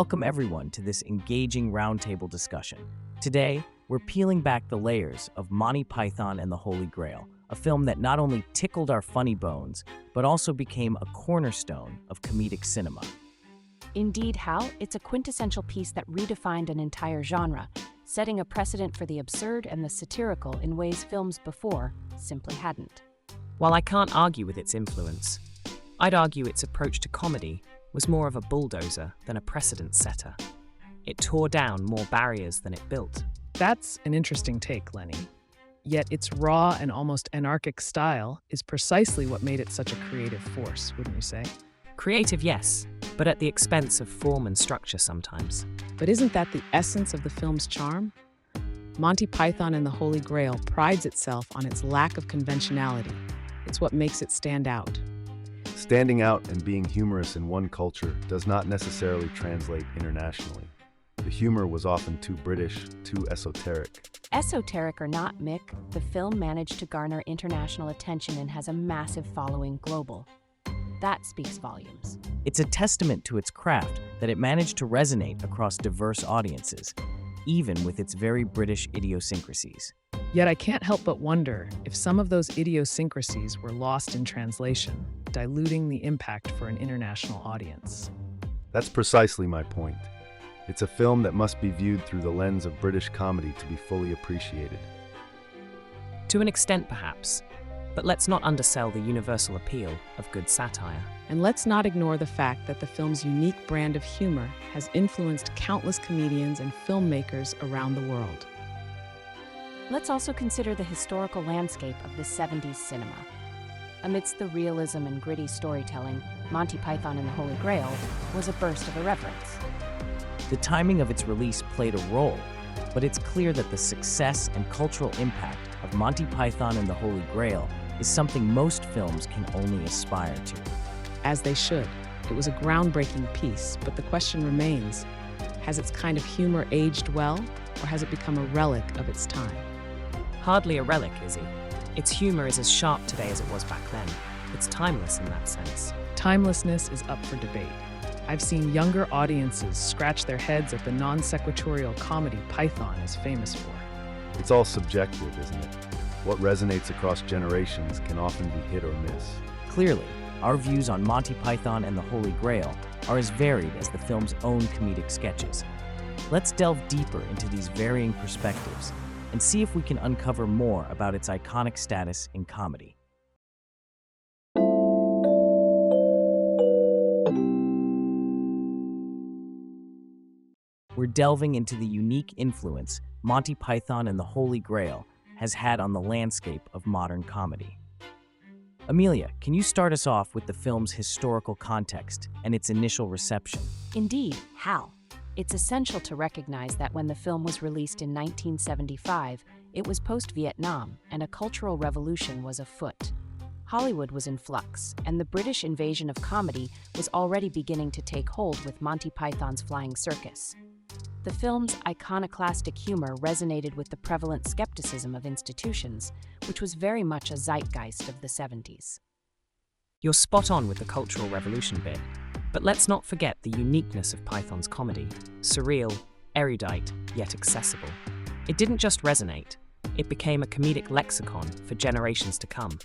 Welcome everyone to this engaging roundtable discussion. Today, we're peeling back the layers of Monty Python and the Holy Grail, a film that not only tickled our funny bones, but also became a cornerstone of comedic cinema. Indeed, Hal, it's a quintessential piece that redefined an entire genre, setting a precedent for the absurd and the satirical in ways films before simply hadn't. While I can't argue with its influence, I'd argue its approach to comedy was more of a bulldozer than a precedent setter. It tore down more barriers than it built. That's an interesting take, Lenny. Yet its raw and almost anarchic style is precisely what made it such a creative force, wouldn't you say? Creative, yes, but at the expense of form and structure sometimes. But isn't that the essence of the film's charm? Monty Python and the Holy Grail prides itself on its lack of conventionality. It's what makes it stand out. Standing out and being humorous in one culture does not necessarily translate internationally. The humor was often too British, too esoteric. Esoteric or not, Mick, the film managed to garner international attention and has a massive following global. That speaks volumes. It's a testament to its craft that it managed to resonate across diverse audiences, even with its very British idiosyncrasies. Yet I can't help but wonder if some of those idiosyncrasies were lost in translation, diluting the impact for an international audience. That's precisely my point. It's a film that must be viewed through the lens of British comedy to be fully appreciated. To an extent, perhaps, but let's not undersell the universal appeal of good satire. And let's not ignore the fact that the film's unique brand of humor has influenced countless comedians and filmmakers around the world. Let's also consider the historical landscape of the 70s cinema. Amidst the realism and gritty storytelling, Monty Python and the Holy Grail was a burst of irreverence. The timing of its release played a role, but it's clear that the success and cultural impact of Monty Python and the Holy Grail is something most films can only aspire to. As they should. It was a groundbreaking piece, but the question remains, has its kind of humor aged well, or has it become a relic of its time? Hardly a relic, Izzy. Its humor is as sharp today as it was back then. It's timeless in that sense. Timelessness is up for debate. I've seen younger audiences scratch their heads at the non-sequitorial comedy Python is famous for. It's all subjective, isn't it? What resonates across generations can often be hit or miss. Clearly, our views on Monty Python and the Holy Grail are as varied as the film's own comedic sketches. Let's delve deeper into these varying perspectives and see if we can uncover more about its iconic status in comedy. We're delving into the unique influence Monty Python and the Holy Grail has had on the landscape of modern comedy. Amelia, can you start us off with the film's historical context and its initial reception? Indeed, Hal. It's essential to recognize that when the film was released in 1975, it was post-Vietnam, and a cultural revolution was afoot. Hollywood was in flux, and the British invasion of comedy was already beginning to take hold with Monty Python's Flying Circus. The film's iconoclastic humor resonated with the prevalent skepticism of institutions, which was very much a zeitgeist of the 70s. You're spot on with the cultural revolution bit, but let's not forget the uniqueness of Python's comedy. Surreal, erudite, yet accessible. It didn't just resonate, it became a comedic lexicon for generations to come.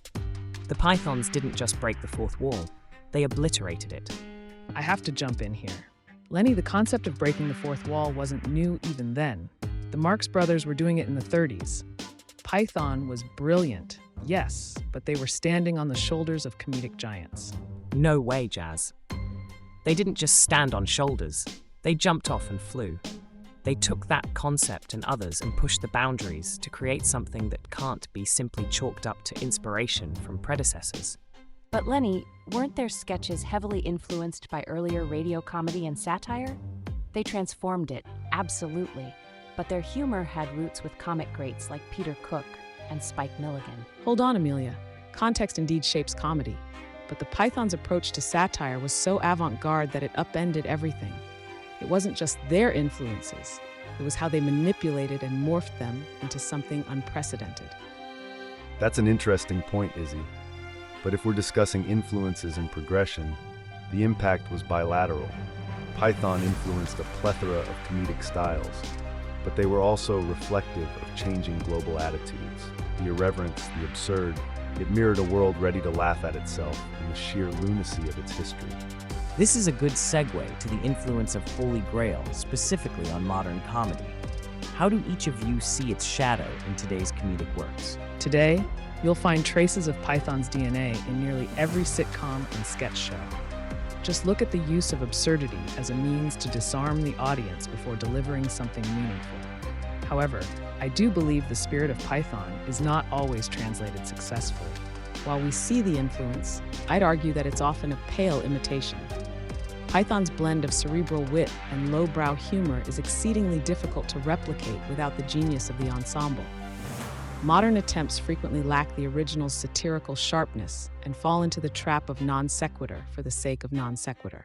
The Pythons didn't just break the fourth wall, they obliterated it. I have to jump in here. Lenny, the concept of breaking the fourth wall wasn't new even then. The Marx Brothers were doing it in the 30s. Python was brilliant, yes, but they were standing on the shoulders of comedic giants. No way, Jazz. They didn't just stand on shoulders, they jumped off and flew. They took that concept and others and pushed the boundaries to create something that can't be simply chalked up to inspiration from predecessors. But Lenny, weren't their sketches heavily influenced by earlier radio comedy and satire? They transformed it, absolutely, but their humor had roots with comic greats like Peter Cook and Spike Milligan. Hold on, Amelia. Context indeed shapes comedy, but the Pythons' approach to satire was so avant-garde that it upended everything. It wasn't just their influences, it was how they manipulated and morphed them into something unprecedented. That's an interesting point, Izzy. But if we're discussing influences and progression, the impact was bilateral. Python influenced a plethora of comedic styles, but they were also reflective of changing global attitudes. The irreverence, the absurd, it mirrored a world ready to laugh at itself and the sheer lunacy of its history. This is a good segue to the influence of Holy Grail, specifically on modern comedy. How do each of you see its shadow in today's comedic works? Today, you'll find traces of Python's DNA in nearly every sitcom and sketch show. Just look at the use of absurdity as a means to disarm the audience before delivering something meaningful. However, I do believe the spirit of Python is not always translated successfully. While we see the influence, I'd argue that it's often a pale imitation. Python's blend of cerebral wit and lowbrow humor is exceedingly difficult to replicate without the genius of the ensemble. Modern attempts frequently lack the original's satirical sharpness and fall into the trap of non sequitur for the sake of non sequitur.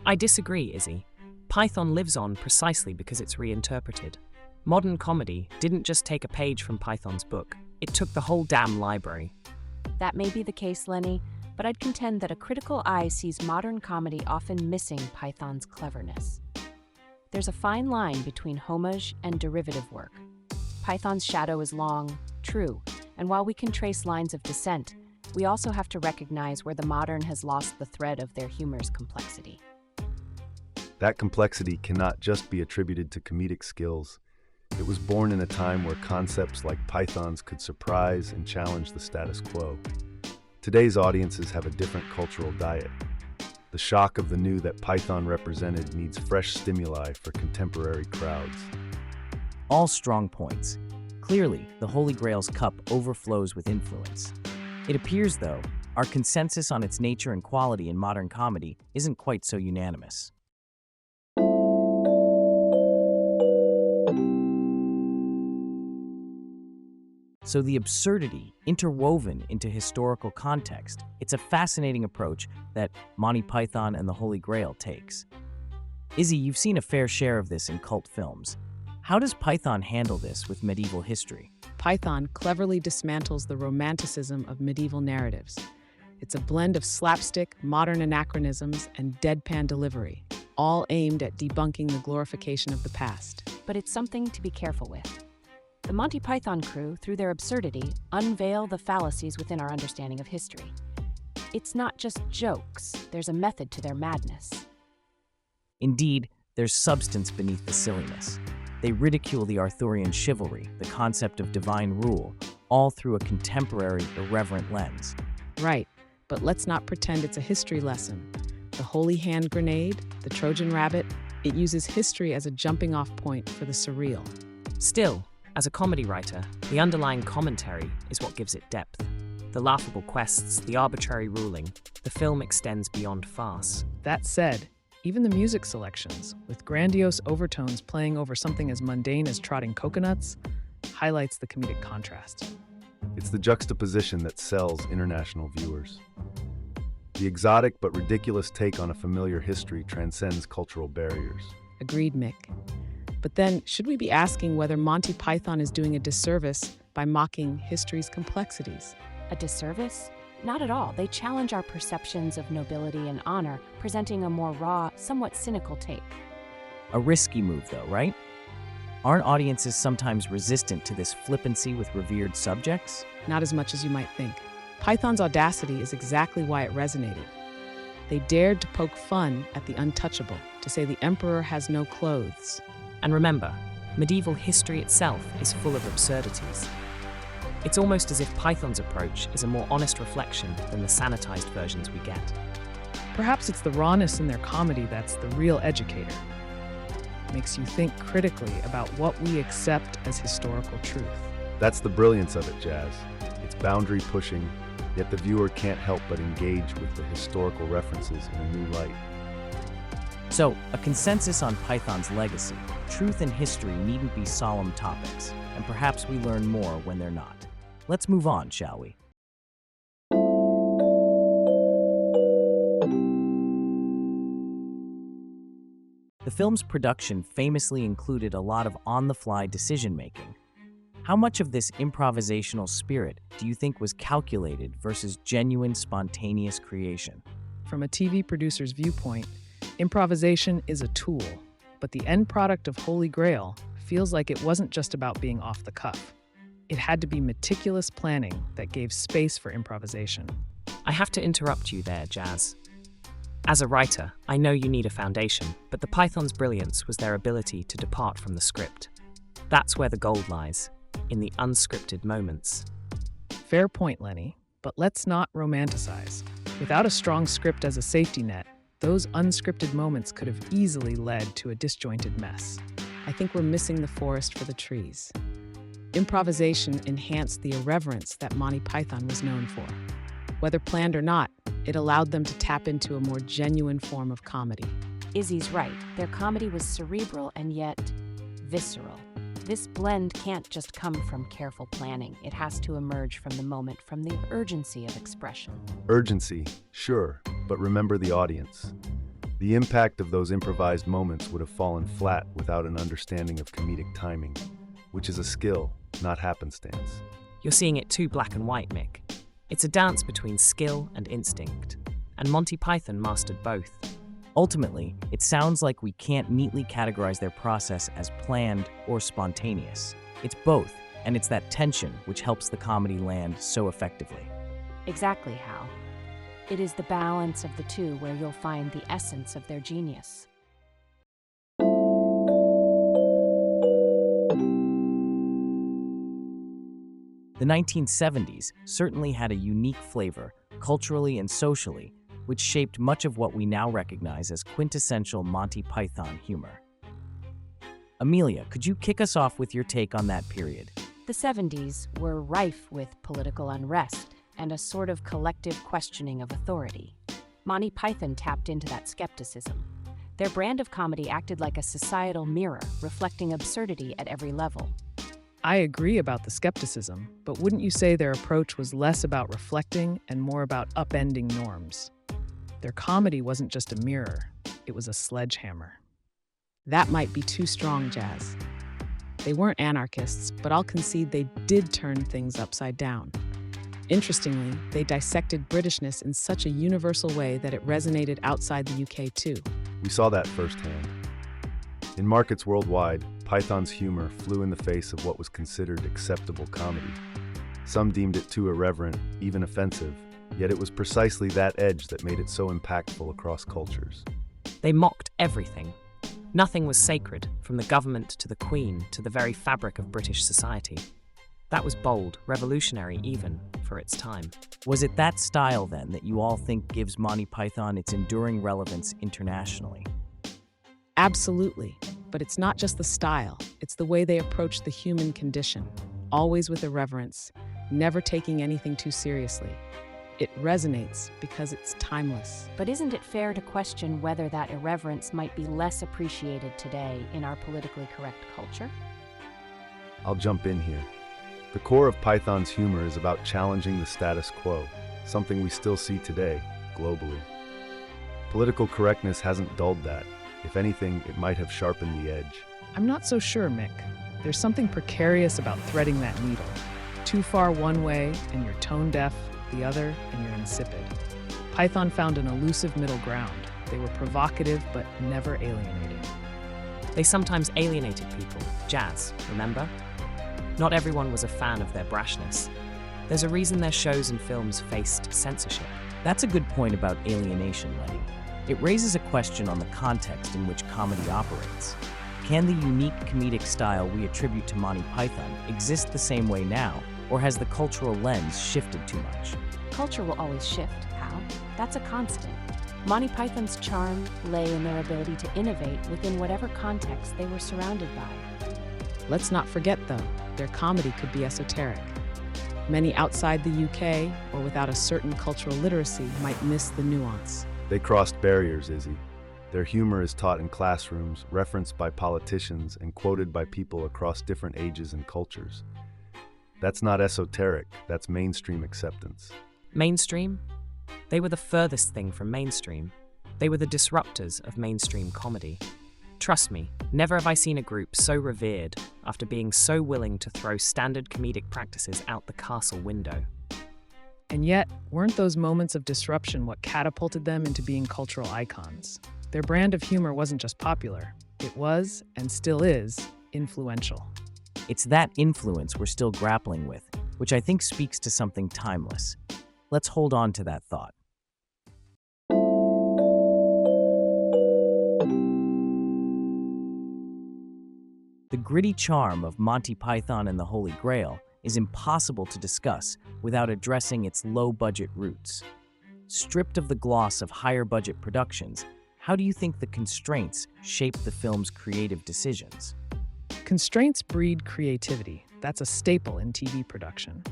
I disagree, Izzy. Python lives on precisely because it's reinterpreted. Modern comedy didn't just take a page from Python's book, it took the whole damn library. That may be the case, Lenny, but I'd contend that a critical eye sees modern comedy often missing Python's cleverness. There's a fine line between homage and derivative work. Python's shadow is long, true, and while we can trace lines of descent, we also have to recognize where the modern has lost the thread of their humor's complexity. That complexity cannot just be attributed to comedic skills. It was born in a time where concepts like Python's could surprise and challenge the status quo. Today's audiences have a different cultural diet. The shock of the new that Python represented needs fresh stimuli for contemporary crowds. All strong points. Clearly, the Holy Grail's cup overflows with influence. It appears, though, our consensus on its nature and quality in modern comedy isn't quite so unanimous. So the absurdity interwoven into historical context, it's a fascinating approach that Monty Python and the Holy Grail takes. Izzy, you've seen a fair share of this in cult films. How does Python handle this with medieval history? Python cleverly dismantles the romanticism of medieval narratives. It's a blend of slapstick, modern anachronisms, and deadpan delivery, all aimed at debunking the glorification of the past. But it's something to be careful with. The Monty Python crew, through their absurdity, unveil the fallacies within our understanding of history. It's not just jokes, there's a method to their madness. Indeed, there's substance beneath the silliness. They ridicule the Arthurian chivalry, the concept of divine rule, all through a contemporary, irreverent lens. Right, but let's not pretend it's a history lesson. The holy hand grenade, the Trojan rabbit, it uses history as a jumping-off point for the surreal. Still, as a comedy writer, the underlying commentary is what gives it depth. The laughable quests, the arbitrary ruling, the film extends beyond farce. That said, even the music selections, with grandiose overtones playing over something as mundane as trotting coconuts, highlights the comedic contrast. It's the juxtaposition that sells international viewers. The exotic but ridiculous take on a familiar history transcends cultural barriers. Agreed, Mick. But then, should we be asking whether Monty Python is doing a disservice by mocking history's complexities? A disservice? Not at all. They challenge our perceptions of nobility and honor, presenting a more raw, somewhat cynical take. A risky move, though, right? Aren't audiences sometimes resistant to this flippancy with revered subjects? Not as much as you might think. Python's audacity is exactly why it resonated. They dared to poke fun at the untouchable, to say the emperor has no clothes. And remember, medieval history itself is full of absurdities. It's almost as if Python's approach is a more honest reflection than the sanitized versions we get. Perhaps it's the rawness in their comedy that's the real educator. Makes you think critically about what we accept as historical truth. That's the brilliance of it, Jazz. It's boundary pushing, yet the viewer can't help but engage with the historical references in a new light. So, a consensus on Python's legacy. Truth and history needn't be solemn topics, and perhaps we learn more when they're not. Let's move on, shall we? The film's production famously included a lot of on-the-fly decision-making. How much of this improvisational spirit do you think was calculated versus genuine, spontaneous creation? From a TV producer's viewpoint, Improvisation is a tool, but the end product of Holy Grail feels like it wasn't just about being off the cuff. It had to be meticulous planning that gave space for improvisation. I have to interrupt you there, Jazz. As a writer, I know you need a foundation, but the Python's brilliance was their ability to depart from the script. That's where the gold lies, in the unscripted moments. Fair point, Lenny, but let's not romanticize. Without a strong script as a safety net, those unscripted moments could have easily led to a disjointed mess. I think we're missing the forest for the trees. Improvisation enhanced the irreverence that Monty Python was known for. Whether planned or not, it allowed them to tap into a more genuine form of comedy. Izzy's right. Their comedy was cerebral and yet visceral. This blend can't just come from careful planning. It has to emerge from the moment, from the urgency of expression. Urgency, sure, but remember the audience. The impact of those improvised moments would have fallen flat without an understanding of comedic timing, which is a skill, not happenstance. You're seeing it too black and white, Mick. It's a dance between skill and instinct, and Monty Python mastered both. Ultimately, it sounds like we can't neatly categorize their process as planned or spontaneous. It's both, and it's that tension which helps the comedy land so effectively. Exactly, Hal. It is the balance of the two where you'll find the essence of their genius. The 1970s certainly had a unique flavor, culturally and socially, which shaped much of what we now recognize as quintessential Monty Python humor. Amelia, could you kick us off with your take on that period? The 70s were rife with political unrest and a sort of collective questioning of authority. Monty Python tapped into that skepticism. Their brand of comedy acted like a societal mirror, reflecting absurdity at every level. I agree about the skepticism, but wouldn't you say their approach was less about reflecting and more about upending norms? Their comedy wasn't just a mirror, it was a sledgehammer. That might be too strong, Jazz. They weren't anarchists, but I'll concede they did turn things upside down. Interestingly, they dissected Britishness in such a universal way that it resonated outside the UK too. We saw that firsthand. In markets worldwide, Python's humor flew in the face of what was considered acceptable comedy. Some deemed it too irreverent, even offensive, yet it was precisely that edge that made it so impactful across cultures. They mocked everything. Nothing was sacred, from the government to the Queen to the very fabric of British society. That was bold, revolutionary even, for its time. Was it that style, then, that you all think gives Monty Python its enduring relevance internationally? Absolutely, but it's not just the style, it's the way they approach the human condition, always with irreverence, never taking anything too seriously. It resonates because it's timeless. But isn't it fair to question whether that irreverence might be less appreciated today in our politically correct culture? I'll jump in here. The core of Python's humor is about challenging the status quo, something we still see today, globally. Political correctness hasn't dulled that. If anything, it might have sharpened the edge. I'm not so sure, Mick. There's something precarious about threading that needle. Too far one way, and you're tone deaf, the other, and you're insipid. Python found an elusive middle ground. They were provocative, but never alienating. They sometimes alienated people. Jazz, remember? Not everyone was a fan of their brashness. There's a reason their shows and films faced censorship. That's a good point about alienation, Lenny. It raises a question on the context in which comedy operates. Can the unique comedic style we attribute to Monty Python exist the same way now, or has the cultural lens shifted too much? Culture will always shift, Hal. That's a constant. Monty Python's charm lay in their ability to innovate within whatever context they were surrounded by. Let's not forget, though, their comedy could be esoteric. Many outside the UK or without a certain cultural literacy might miss the nuance. They crossed barriers, Izzy. Their humor is taught in classrooms, referenced by politicians, and quoted by people across different ages and cultures. That's not esoteric, that's mainstream acceptance. Mainstream? They were the furthest thing from mainstream. They were the disruptors of mainstream comedy. Trust me, never have I seen a group so revered after being so willing to throw standard comedic practices out the castle window. And yet, weren't those moments of disruption what catapulted them into being cultural icons? Their brand of humor wasn't just popular, it was, and still is, influential. It's that influence we're still grappling with, which I think speaks to something timeless. Let's hold on to that thought. The gritty charm of Monty Python and the Holy Grail is impossible to discuss without addressing its low-budget roots. Stripped of the gloss of higher-budget productions, how do you think the constraints shaped the film's creative decisions? Constraints breed creativity. That's a staple in TV production.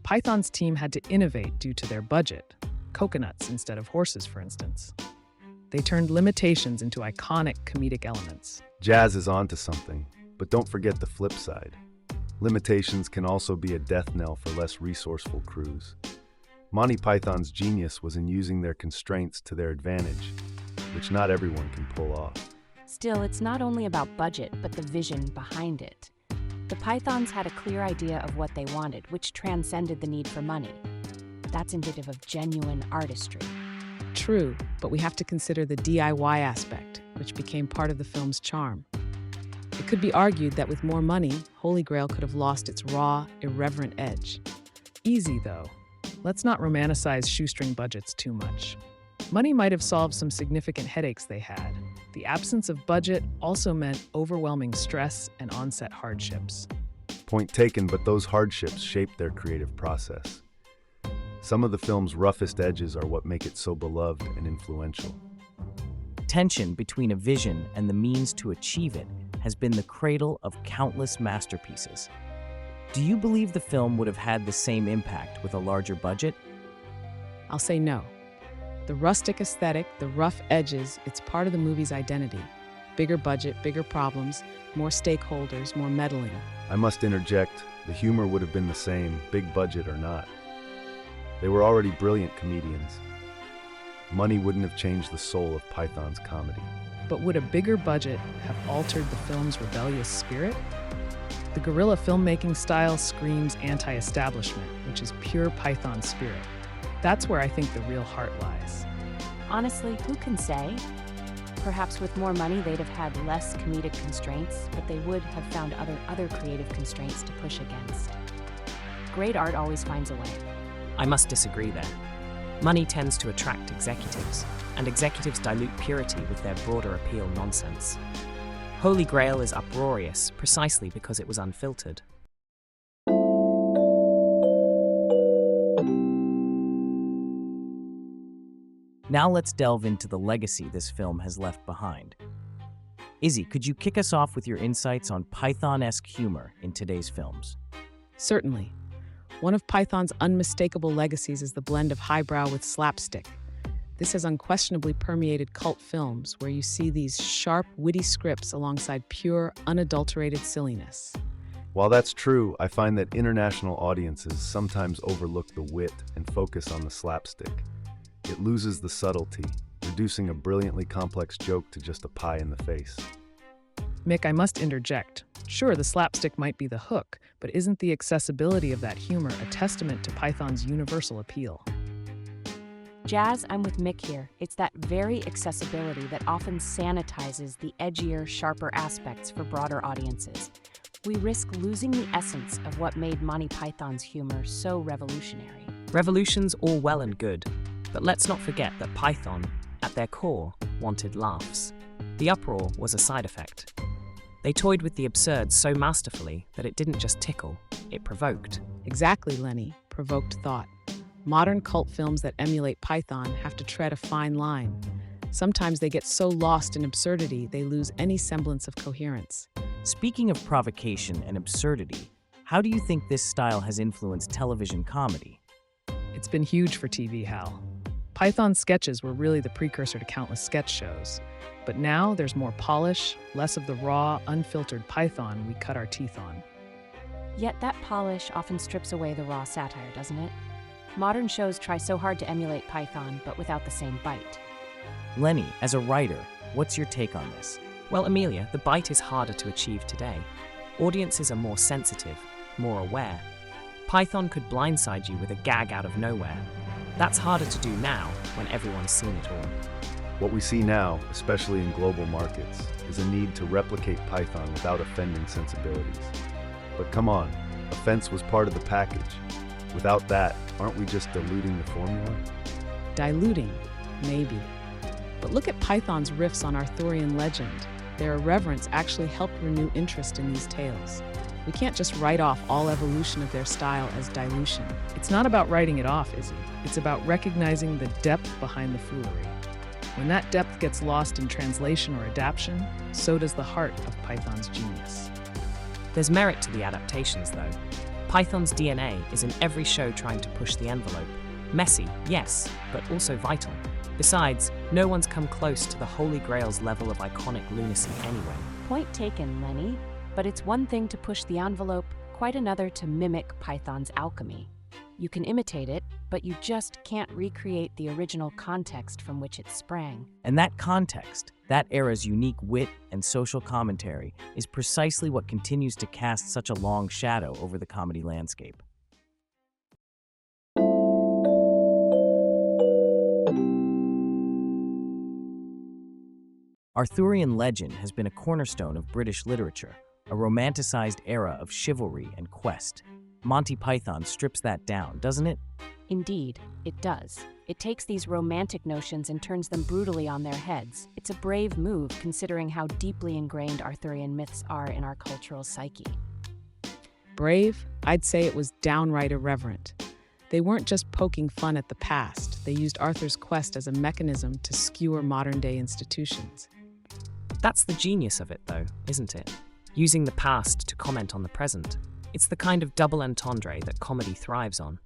Python's team had to innovate due to their budget. Coconuts instead of horses, for instance. They turned limitations into iconic comedic elements. Jazz is onto something, but don't forget the flip side. Limitations can also be a death knell for less resourceful crews. Monty Python's genius was in using their constraints to their advantage, which not everyone can pull off. Still, it's not only about budget, but the vision behind it. The Pythons had a clear idea of what they wanted, which transcended the need for money. That's indicative of genuine artistry. True, but we have to consider the DIY aspect, which became part of the film's charm. It could be argued that with more money, Holy Grail could have lost its raw, irreverent edge. Easy, though. Let's not romanticize shoestring budgets too much. Money might have solved some significant headaches they had. The absence of budget also meant overwhelming stress and on-set hardships. Point taken, but those hardships shaped their creative process. Some of the film's roughest edges are what make it so beloved and influential. Tension between a vision and the means to achieve it has been the cradle of countless masterpieces. Do you believe the film would have had the same impact with a larger budget? I'll say no. The rustic aesthetic, the rough edges, it's part of the movie's identity. Bigger budget, bigger problems, more stakeholders, more meddling. I must interject, the humor would have been the same, big budget or not. They were already brilliant comedians. Money wouldn't have changed the soul of Python's comedy. But would a bigger budget have altered the film's rebellious spirit? The guerrilla filmmaking style screams anti-establishment, which is pure Python spirit. That's where I think the real heart lies. Honestly, who can say? Perhaps with more money, they'd have had less comedic constraints, but they would have found other creative constraints to push against. Great art always finds a way. I must disagree there. Money tends to attract executives, and executives dilute purity with their broader appeal nonsense. Holy Grail is uproarious precisely because it was unfiltered. Now let's delve into the legacy this film has left behind. Izzy, could you kick us off with your insights on Python-esque humor in today's films? Certainly. One of Python's unmistakable legacies is the blend of highbrow with slapstick. This has unquestionably permeated cult films, where you see these sharp, witty scripts alongside pure, unadulterated silliness. While that's true, I find that international audiences sometimes overlook the wit and focus on the slapstick. It loses the subtlety, reducing a brilliantly complex joke to just a pie in the face. Mick, I must interject. Sure, the slapstick might be the hook, but isn't the accessibility of that humor a testament to Python's universal appeal? Jazz, I'm with Mick here. It's that very accessibility that often sanitizes the edgier, sharper aspects for broader audiences. We risk losing the essence of what made Monty Python's humor so revolutionary. Revolution's all well and good, but let's not forget that Python, at their core, wanted laughs. The uproar was a side effect. They toyed with the absurd so masterfully that it didn't just tickle, it provoked. Exactly, Lenny. Provoked thought. Modern cult films that emulate Python have to tread a fine line. Sometimes they get so lost in absurdity they lose any semblance of coherence. Speaking of provocation and absurdity, how do you think this style has influenced television comedy? It's been huge for TV, Hal. Python's sketches were really the precursor to countless sketch shows. But now there's more polish, less of the raw, unfiltered Python we cut our teeth on. Yet that polish often strips away the raw satire, doesn't it? Modern shows try so hard to emulate Python, but without the same bite. Lenny, as a writer, what's your take on this? Well, Amelia, the bite is harder to achieve today. Audiences are more sensitive, more aware. Python could blindside you with a gag out of nowhere. That's harder to do now when everyone's seen it all. What we see now, especially in global markets, is a need to replicate Python without offending sensibilities. But come on, offense was part of the package. Without that, aren't we just diluting the formula? Diluting, maybe. But look at Python's riffs on Arthurian legend. Their irreverence actually helped renew interest in these tales. We can't just write off all evolution of their style as dilution. It's not about writing it off, Izzy. It's about recognizing the depth behind the foolery. When that depth gets lost in translation or adaptation, so does the heart of Python's genius. There's merit to the adaptations, though. Python's DNA is in every show trying to push the envelope. Messy, yes, but also vital. Besides, no one's come close to the Holy Grail's level of iconic lunacy anyway. Point taken, Lenny. But it's one thing to push the envelope, quite another to mimic Python's alchemy. You can imitate it, but you just can't recreate the original context from which it sprang. And that context, that era's unique wit and social commentary, is precisely what continues to cast such a long shadow over the comedy landscape. Arthurian legend has been a cornerstone of British literature, a romanticized era of chivalry and quest. Monty Python strips that down, doesn't it? Indeed, it does. It takes these romantic notions and turns them brutally on their heads. It's a brave move considering how deeply ingrained Arthurian myths are in our cultural psyche. Brave? I'd say it was downright irreverent. They weren't just poking fun at the past. They used Arthur's quest as a mechanism to skewer modern-day institutions. That's the genius of it, though, isn't it? Using the past to comment on the present. It's the kind of double entendre that comedy thrives on.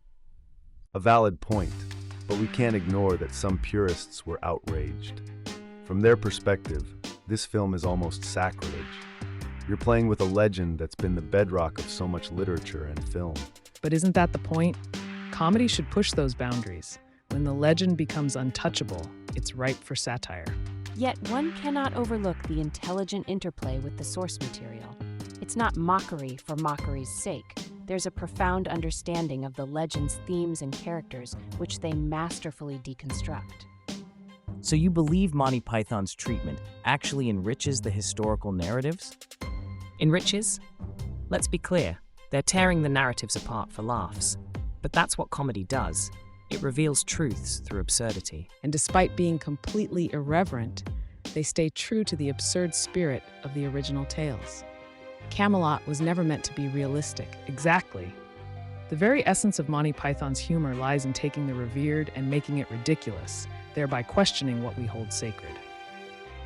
A valid point, but we can't ignore that some purists were outraged. From their perspective, this film is almost sacrilege. You're playing with a legend that's been the bedrock of so much literature and film. But isn't that the point? Comedy should push those boundaries. When the legend becomes untouchable, it's ripe for satire. Yet one cannot overlook the intelligent interplay with the source material. It's not mockery for mockery's sake. There's a profound understanding of the legend's themes and characters, which they masterfully deconstruct. So you believe Monty Python's treatment actually enriches the historical narratives? Enriches? Let's be clear, they're tearing the narratives apart for laughs. But that's what comedy does. It reveals truths through absurdity. And despite being completely irreverent, they stay true to the absurd spirit of the original tales. Camelot was never meant to be realistic. Exactly. The very essence of Monty Python's humor lies in taking the revered and making it ridiculous, thereby questioning what we hold sacred.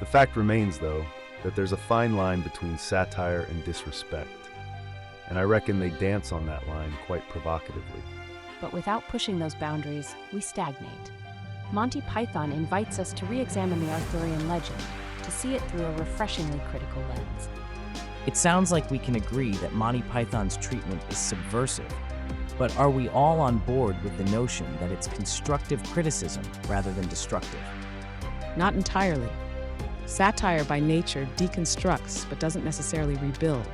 The fact remains, though, that there's a fine line between satire and disrespect. And I reckon they dance on that line quite provocatively. But without pushing those boundaries, we stagnate. Monty Python invites us to re-examine the Arthurian legend, to see it through a refreshingly critical lens. It sounds like we can agree that Monty Python's treatment is subversive, but are we all on board with the notion that it's constructive criticism rather than destructive? Not entirely. Satire by nature deconstructs but doesn't necessarily rebuild.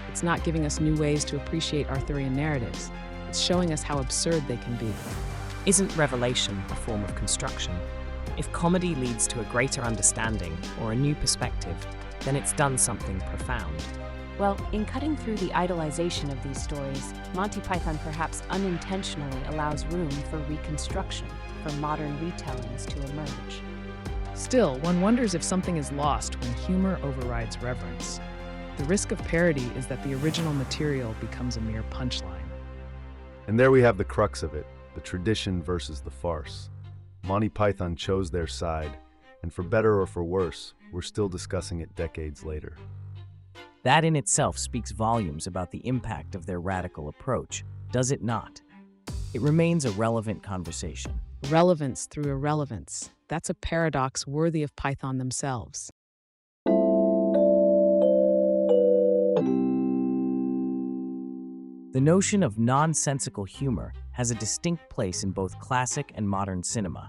It's not giving us new ways to appreciate Arthurian narratives. It's showing us how absurd they can be. Isn't revelation a form of construction? If comedy leads to a greater understanding or a new perspective, then it's done something profound. Well, in cutting through the idolization of these stories, Monty Python perhaps unintentionally allows room for reconstruction, for modern retellings to emerge. Still, one wonders if something is lost when humor overrides reverence. The risk of parody is that the original material becomes a mere punchline. And there we have the crux of it, the tradition versus the farce. Monty Python chose their side, and for better or for worse, we're still discussing it decades later. That in itself speaks volumes about the impact of their radical approach, does it not? It remains a relevant conversation. Relevance through irrelevance. That's a paradox worthy of Python themselves. The notion of nonsensical humor has a distinct place in both classic and modern cinema.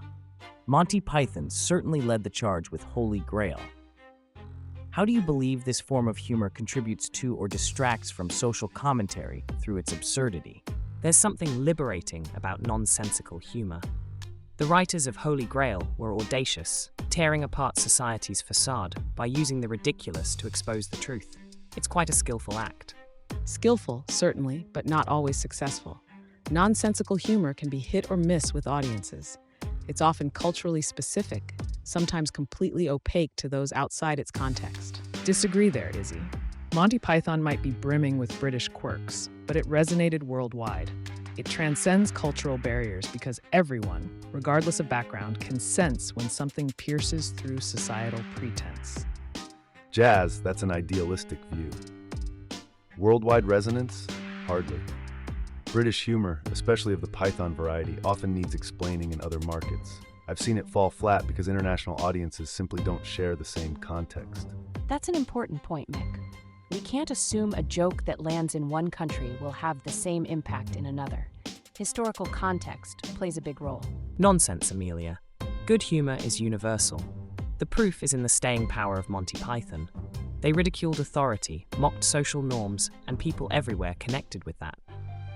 Monty Python certainly led the charge with Holy Grail. How do you believe this form of humor contributes to or distracts from social commentary through its absurdity? There's something liberating about nonsensical humor. The writers of Holy Grail were audacious, tearing apart society's facade by using the ridiculous to expose the truth. It's quite a skillful act. Skillful, certainly, but not always successful. Nonsensical humor can be hit or miss with audiences. It's often culturally specific, sometimes completely opaque to those outside its context. Disagree there, Izzy. Monty Python might be brimming with British quirks, but it resonated worldwide. It transcends cultural barriers because everyone, regardless of background, can sense when something pierces through societal pretense. Jazz, that's an idealistic view. Worldwide resonance? Hardly. British humor, especially of the Python variety, often needs explaining in other markets. I've seen it fall flat because international audiences simply don't share the same context. That's an important point, Mick. We can't assume a joke that lands in one country will have the same impact in another. Historical context plays a big role. Nonsense, Amelia. Good humor is universal. The proof is in the staying power of Monty Python. They ridiculed authority, mocked social norms, and people everywhere connected with that.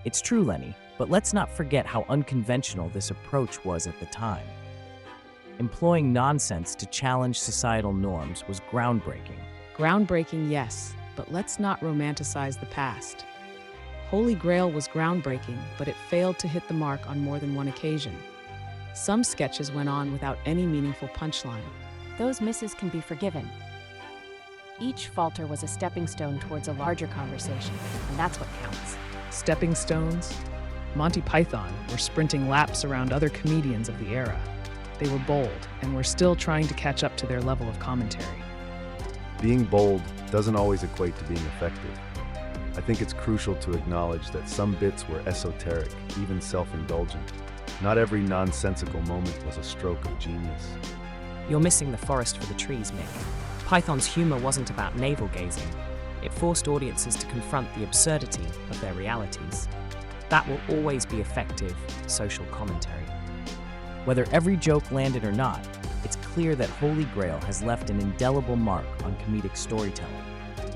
It's true, Lenny, but let's not forget how unconventional this approach was at the time. Employing nonsense to challenge societal norms was groundbreaking. Groundbreaking, yes, but let's not romanticize the past. Holy Grail was groundbreaking, but it failed to hit the mark on more than one occasion. Some sketches went on without any meaningful punchline. Those misses can be forgiven. Each falter was a stepping stone towards a larger conversation, and that's what counts. Stepping stones? Monty Python were sprinting laps around other comedians of the era. They were bold and were still trying to catch up to their level of commentary. Being bold doesn't always equate to being effective. I think it's crucial to acknowledge that some bits were esoteric, even self-indulgent. Not every nonsensical moment was a stroke of genius. You're missing the forest for the trees, Mick. Python's humor wasn't about navel-gazing. It forced audiences to confront the absurdity of their realities. That will always be effective social commentary. Whether every joke landed or not, it's clear that Holy Grail has left an indelible mark on comedic storytelling.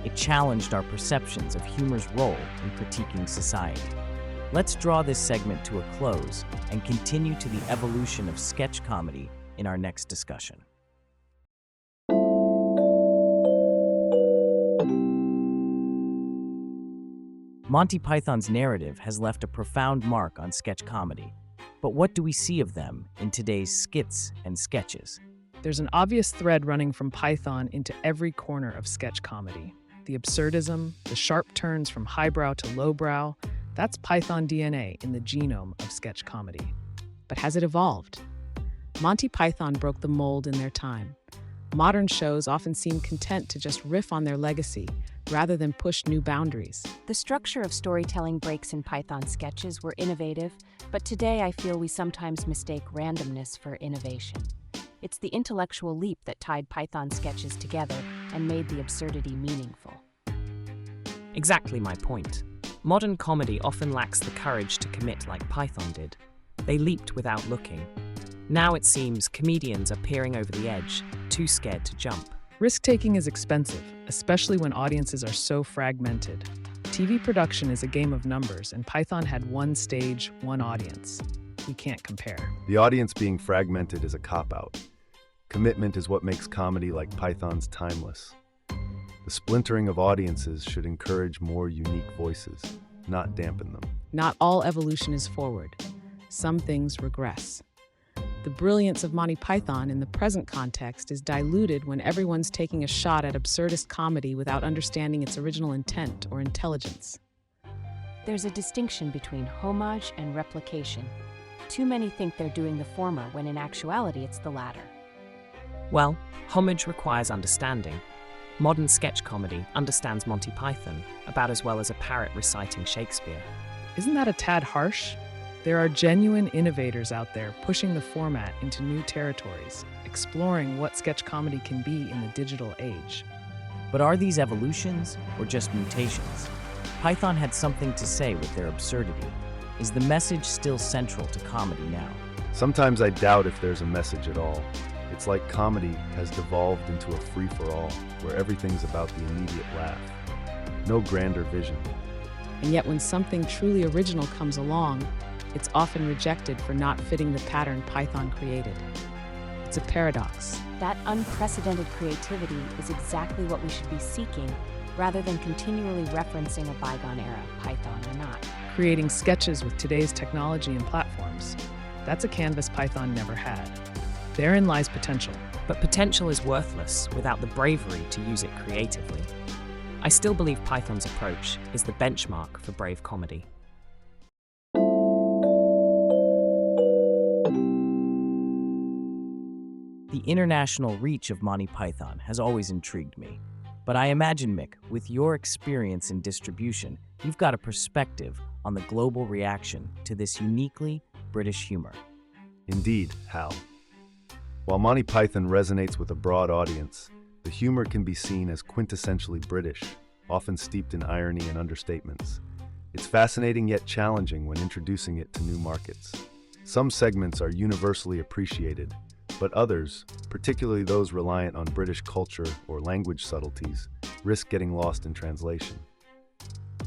It challenged our perceptions of humor's role in critiquing society. Let's draw this segment to a close and continue to the evolution of sketch comedy in our next discussion. Monty Python's narrative has left a profound mark on sketch comedy. But what do we see of them in today's skits and sketches? There's an obvious thread running from Python into every corner of sketch comedy. The absurdism, the sharp turns from highbrow to lowbrow, that's Python DNA in the genome of sketch comedy. But has it evolved? Monty Python broke the mold in their time. Modern shows often seem content to just riff on their legacy, rather than push new boundaries. The structure of storytelling breaks in Python sketches were innovative, but today I feel we sometimes mistake randomness for innovation. It's the intellectual leap that tied Python sketches together and made the absurdity meaningful. Exactly my point. Modern comedy often lacks the courage to commit like Python did. They leaped without looking. Now it seems comedians are peering over the edge, too scared to jump. Risk-taking is expensive, especially when audiences are so fragmented. TV production is a game of numbers, and Python had one stage, one audience. We can't compare. The audience being fragmented is a cop-out. Commitment is what makes comedy like Python's timeless. The splintering of audiences should encourage more unique voices, not dampen them. Not all evolution is forward. Some things regress. The brilliance of Monty Python in the present context is diluted when everyone's taking a shot at absurdist comedy without understanding its original intent or intelligence. There's a distinction between homage and replication. Too many think they're doing the former when in actuality it's the latter. Well, homage requires understanding. Modern sketch comedy understands Monty Python about as well as a parrot reciting Shakespeare. Isn't that a tad harsh? There are genuine innovators out there pushing the format into new territories, exploring what sketch comedy can be in the digital age. But are these evolutions or just mutations? Python had something to say with their absurdity. Is the message still central to comedy now? Sometimes I doubt if there's a message at all. It's like comedy has devolved into a free-for-all, where everything's about the immediate laugh. No grander vision. And yet when something truly original comes along, it's often rejected for not fitting the pattern Python created. It's a paradox. That unprecedented creativity is exactly what we should be seeking, rather than continually referencing a bygone era, Python or not. Creating sketches with today's technology and platforms, that's a canvas Python never had. Therein lies potential. But potential is worthless without the bravery to use it creatively. I still believe Python's approach is the benchmark for brave comedy. The international reach of Monty Python has always intrigued me. But I imagine, Mick, with your experience in distribution, you've got a perspective on the global reaction to this uniquely British humor. Indeed, Hal. While Monty Python resonates with a broad audience, the humor can be seen as quintessentially British, often steeped in irony and understatements. It's fascinating yet challenging when introducing it to new markets. Some segments are universally appreciated, but others, particularly those reliant on British culture or language subtleties, risk getting lost in translation.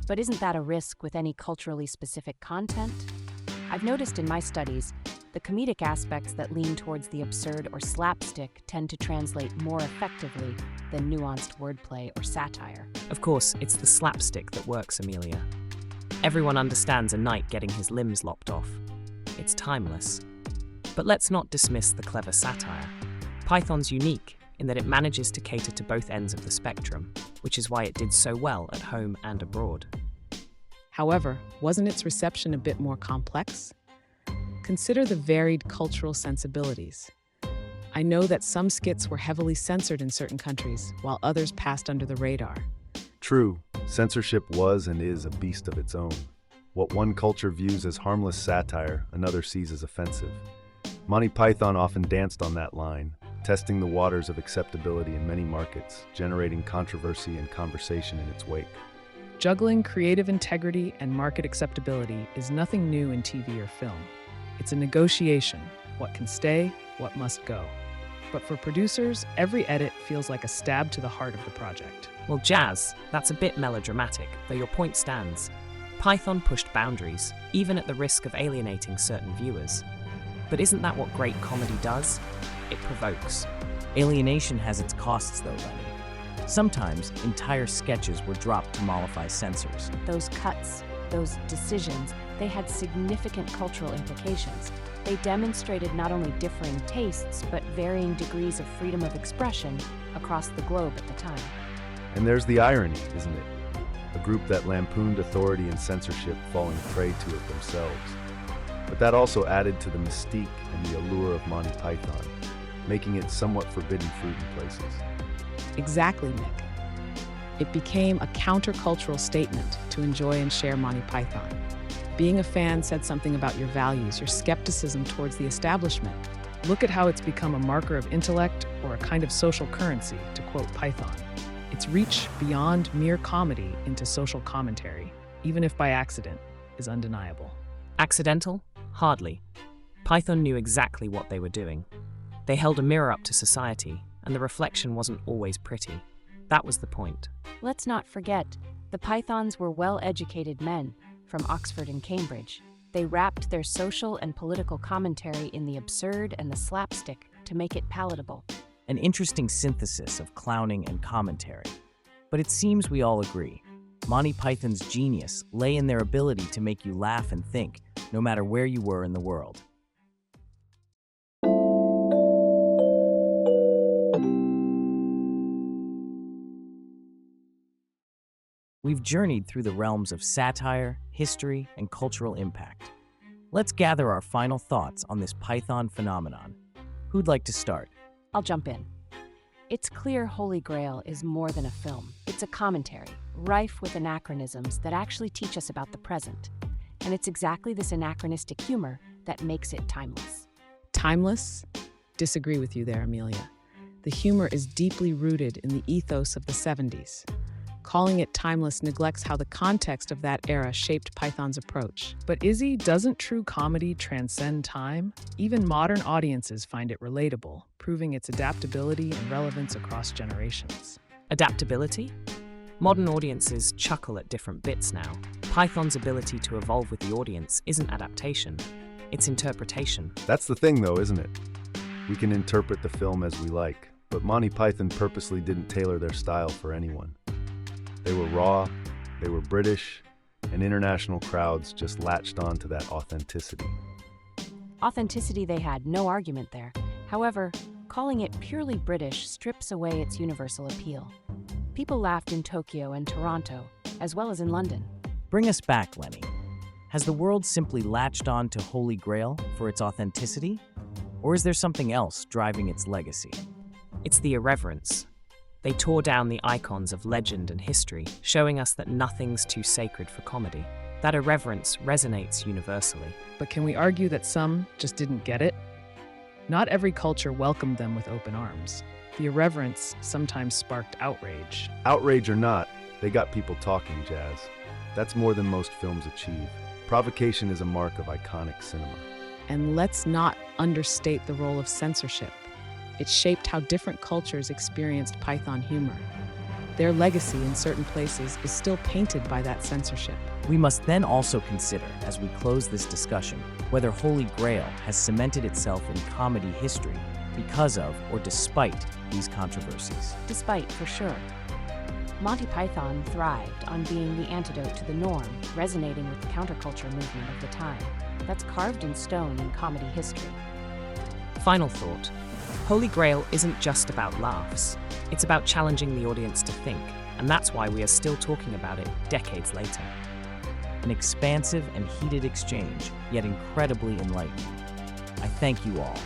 But isn't that a risk with any culturally specific content? I've noticed in my studies, the comedic aspects that lean towards the absurd or slapstick tend to translate more effectively than nuanced wordplay or satire. Of course, it's the slapstick that works, Amelia. Everyone understands a knight getting his limbs lopped off. It's timeless. But let's not dismiss the clever satire. Python's unique in that it manages to cater to both ends of the spectrum, which is why it did so well at home and abroad. However, wasn't its reception a bit more complex? Consider the varied cultural sensibilities. I know that some skits were heavily censored in certain countries, while others passed under the radar. True, censorship was and is a beast of its own. What one culture views as harmless satire, another sees as offensive. Monty Python often danced on that line, testing the waters of acceptability in many markets, generating controversy and conversation in its wake. Juggling creative integrity and market acceptability is nothing new in TV or film. It's a negotiation, what can stay, what must go. But for producers, every edit feels like a stab to the heart of the project. Well, Jazz, that's a bit melodramatic, though your point stands. Python pushed boundaries, even at the risk of alienating certain viewers. But isn't that what great comedy does? It provokes. Alienation has its costs, though, Lenny. Sometimes entire sketches were dropped to mollify censors. Those cuts, those decisions, they had significant cultural implications. They demonstrated not only differing tastes, but varying degrees of freedom of expression across the globe at the time. And there's the irony, isn't it? A group that lampooned authority and censorship falling prey to it themselves. But that also added to the mystique and the allure of Monty Python, making it somewhat forbidden fruit in places. Exactly, Nick. It became a countercultural statement to enjoy and share Monty Python. Being a fan said something about your values, your skepticism towards the establishment. Look at how it's become a marker of intellect or a kind of social currency, to quote Python. Its reach beyond mere comedy into social commentary, even if by accident, is undeniable. Accidental? Hardly. Python knew exactly what they were doing. They held a mirror up to society, and the reflection wasn't always pretty. That was the point. Let's not forget, the Pythons were well-educated men from Oxford and Cambridge. They wrapped their social and political commentary in the absurd and the slapstick to make it palatable. An interesting synthesis of clowning and commentary. But it seems we all agree. Monty Python's genius lay in their ability to make you laugh and think, no matter where you were in the world. We've journeyed through the realms of satire, history, and cultural impact. Let's gather our final thoughts on this Python phenomenon. Who'd like to start? I'll jump in. It's clear Holy Grail is more than a film. It's a commentary, rife with anachronisms that actually teach us about the present. And it's exactly this anachronistic humor that makes it timeless. Timeless? Disagree with you there, Amelia. The humor is deeply rooted in the ethos of the 70s. Calling it timeless neglects how the context of that era shaped Python's approach. But Izzy, doesn't true comedy transcend time? Even modern audiences find it relatable, proving its adaptability and relevance across generations. Adaptability? Modern audiences chuckle at different bits now. Python's ability to evolve with the audience isn't adaptation, it's interpretation. That's the thing, though, isn't it? We can interpret the film as we like, but Monty Python purposely didn't tailor their style for anyone. They were raw, they were British, and international crowds just latched on to that authenticity. Authenticity they had, no argument there. However, calling it purely British strips away its universal appeal. People laughed in Tokyo and Toronto, as well as in London. Bring us back, Lenny. Has the world simply latched on to Holy Grail for its authenticity? Or is there something else driving its legacy? It's the irreverence. They tore down the icons of legend and history, showing us that nothing's too sacred for comedy. That irreverence resonates universally. But can we argue that some just didn't get it? Not every culture welcomed them with open arms. The irreverence sometimes sparked outrage. Outrage or not, they got people talking, Jazz. That's more than most films achieve. Provocation is a mark of iconic cinema. And let's not understate the role of censorship. It shaped how different cultures experienced Python humor. Their legacy in certain places is still painted by that censorship. We must then also consider, as we close this discussion, whether Holy Grail has cemented itself in comedy history because of or despite these controversies. Despite, for sure. Monty Python thrived on being the antidote to the norm, resonating with the counterculture movement of the time. That's carved in stone in comedy history. Final thought. Holy Grail isn't just about laughs. It's about challenging the audience to think, and that's why we are still talking about it decades later. An expansive and heated exchange, yet incredibly enlightening. I thank you all.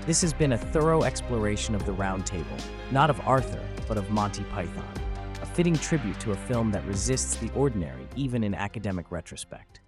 This has been a thorough exploration of the Roundtable, not of Arthur, but of Monty Python. A fitting tribute to a film that resists the ordinary, even in academic retrospect.